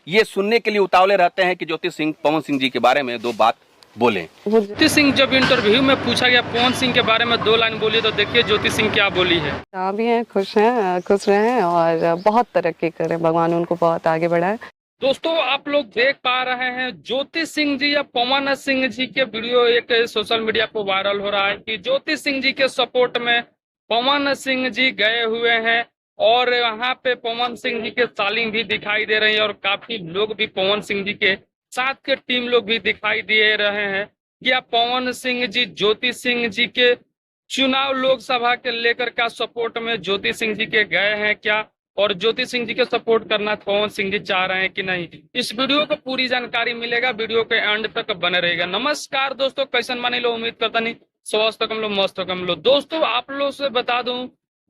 ये सुनने के लिए उतावले रहते हैं कि ज्योति सिंह पवन सिंह जी के बारे में दो बात बोलें। ज्योति सिंह जब इंटरव्यू में पूछा गया पवन सिंह के बारे में 2 लाइन बोलिए, तो देखिए ज्योति सिंह क्या बोली है। भी हैं, खुश रहें और बहुत तरक्की करें, भगवान उनको बहुत आगे बढ़ाए। दोस्तों आप लोग देख पा रहे हैं ज्योति सिंह जी या पवन सिंह जी के वीडियो एक सोशल मीडिया पर वायरल हो रहा है कि ज्योति सिंह जी के सपोर्ट में पवन सिंह जी गए हुए हैं और यहाँ पे पवन सिंह जी के सालिम भी दिखाई दे रही है और काफी लोग भी पवन सिंह जी के साथ के टीम लोग भी दिखाई दे रहे हैं। क्या पवन सिंह जी ज्योति सिंह जी के चुनाव लोकसभा के लेकर का सपोर्ट में ज्योति सिंह जी के गए हैं क्या, और ज्योति सिंह जी के सपोर्ट करना पवन सिंह जी चाह रहे हैं कि नहीं, इस वीडियो को पूरी जानकारी मिलेगा। वीडियो के एंड तक बने रहेगा। नमस्कार दोस्तों, कैसन मानी लो, उम्मीद करता नहीं स्वस्थ कम लो मस्त कम लो। दोस्तों आप लोग से बता दूं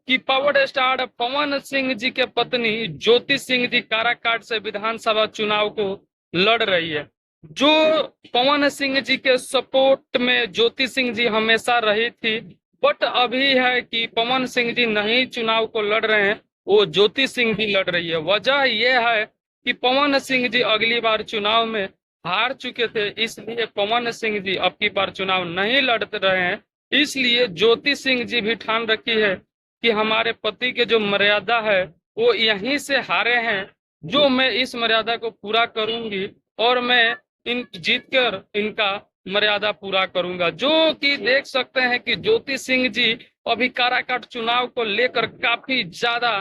कि पावर स्टार पवन सिंह जी के पत्नी ज्योति सिंह जी काराकाट से विधानसभा चुनाव को लड़ रही है। जो पवन सिंह जी के सपोर्ट में ज्योति सिंह जी हमेशा रही थी, बट अभी है कि पवन सिंह जी नहीं चुनाव को लड़ रहे हैं, वो ज्योति सिंह भी लड़ रही है। वजह यह है कि पवन सिंह जी अगली बार चुनाव में हार चुके थे, इसलिए पवन सिंह जी अब की बार चुनाव नहीं लड़ रहे हैं। इसलिए ज्योति सिंह जी भी ठान रखी है कि हमारे पति के जो मर्यादा है वो यहीं से हारे हैं, जो मैं इस मर्यादा को पूरा करूंगी और मैं इन जीत कर इनका मर्यादा पूरा करूंगा। जो कि देख सकते हैं कि ज्योति सिंह जी अभी काराकाट चुनाव को लेकर काफी ज्यादा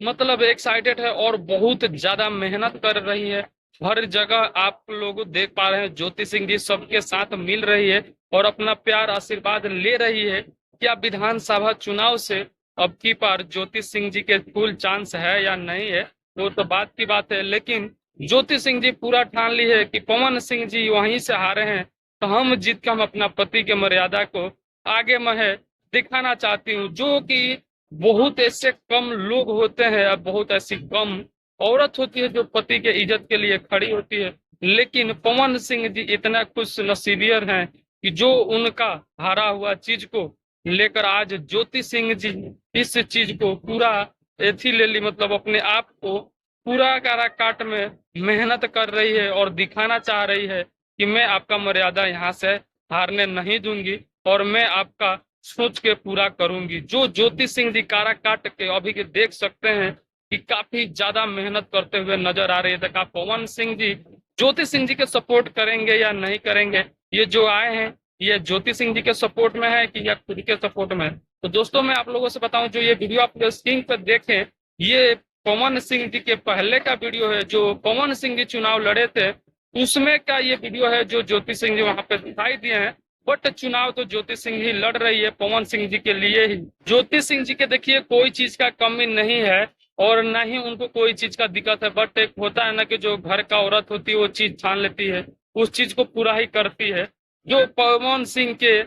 मतलब एक्साइटेड है और बहुत ज्यादा मेहनत कर रही है। हर जगह आप लोग देख पा रहे हैं ज्योति सिंह जी सबके साथ मिल रही है और अपना प्यार आशीर्वाद ले रही है। क्या विधानसभा चुनाव से अब की बार ज्योति सिंह जी के फुल चांस है या नहीं है, वो तो बात की बात है, लेकिन ज्योति सिंह जी पूरा ठान ली है कि पवन सिंह जी वहीं से हारे हैं तो हम जीत कर हम अपना पति के मर्यादा को आगे मैं दिखाना चाहती हूँ। जो कि बहुत ऐसे कम लोग होते हैं, बहुत ऐसी कम औरत होती है जो पति के इज्जत के लिए खड़ी होती है, लेकिन पवन सिंह जी इतना खुश नसीबियर हैं कि जो उनका हारा हुआ चीज को लेकर आज ज्योति सिंह जी इस चीज को पूरा एथी ले ली, मतलब अपने आप को पूरा काराकाट में मेहनत कर रही है और दिखाना चाह रही है कि मैं आपका मर्यादा यहाँ से हारने नहीं दूंगी और मैं आपका सोच के पूरा करूंगी। जो ज्योति सिंह जी काराकाट के अभी के देख सकते हैं कि काफी ज्यादा मेहनत करते हुए नजर आ रही है। देखा पवन सिंह जी ज्योति सिंह जी के सपोर्ट करेंगे या नहीं करेंगे, ये जो आए हैं ये ज्योति सिंह जी के सपोर्ट में है कि या खुद के सपोर्ट में है। तो दोस्तों मैं आप लोगों से बताऊं, जो ये वीडियो आप स्क्रीन पर देखें ये पवन सिंह जी के पहले का वीडियो है। जो पवन सिंह जी चुनाव लड़े थे उसमें का ये वीडियो है जो ज्योति सिंह जी वहां पे दिखाई दिए हैं, बट चुनाव तो ज्योति सिंह ही लड़ रही है पवन सिंह जी के लिए ही। ज्योति सिंह जी के देखिए कोई चीज का कमी नहीं है और ना ही उनको कोई चीज का दिक्कत है, बट एक होता है ना कि जो घर का औरत होती है वो चीज ठान लेती है, उस चीज को पूरा ही करती है। जो पवन सिंह के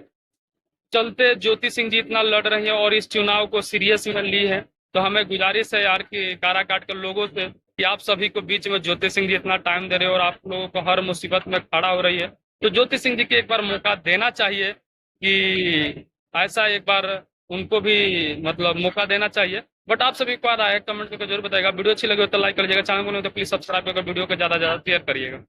चलते ज्योति सिंह जी इतना लड़ रही है और इस चुनाव को सीरियस में ली है, तो हमें गुजारिश है यार कि काराकाट के लोगों से कि आप सभी को बीच में ज्योति सिंह जी इतना टाइम दे रहे हो और आप लोगों को हर मुसीबत में खड़ा हो रही है, तो ज्योति सिंह जी को एक बार मौका देना चाहिए कि ऐसा एक बार उनको भी मतलब मौका देना चाहिए। बट आप सभी को आया कमेंट करके जरूर बताएगा। वीडियो अच्छी लगी हो तो लाइक कर लीजिएगा, चैनल को नहीं तो प्लीज सब्सक्राइब करके वीडियो को ज्यादा शेयर करिएगा।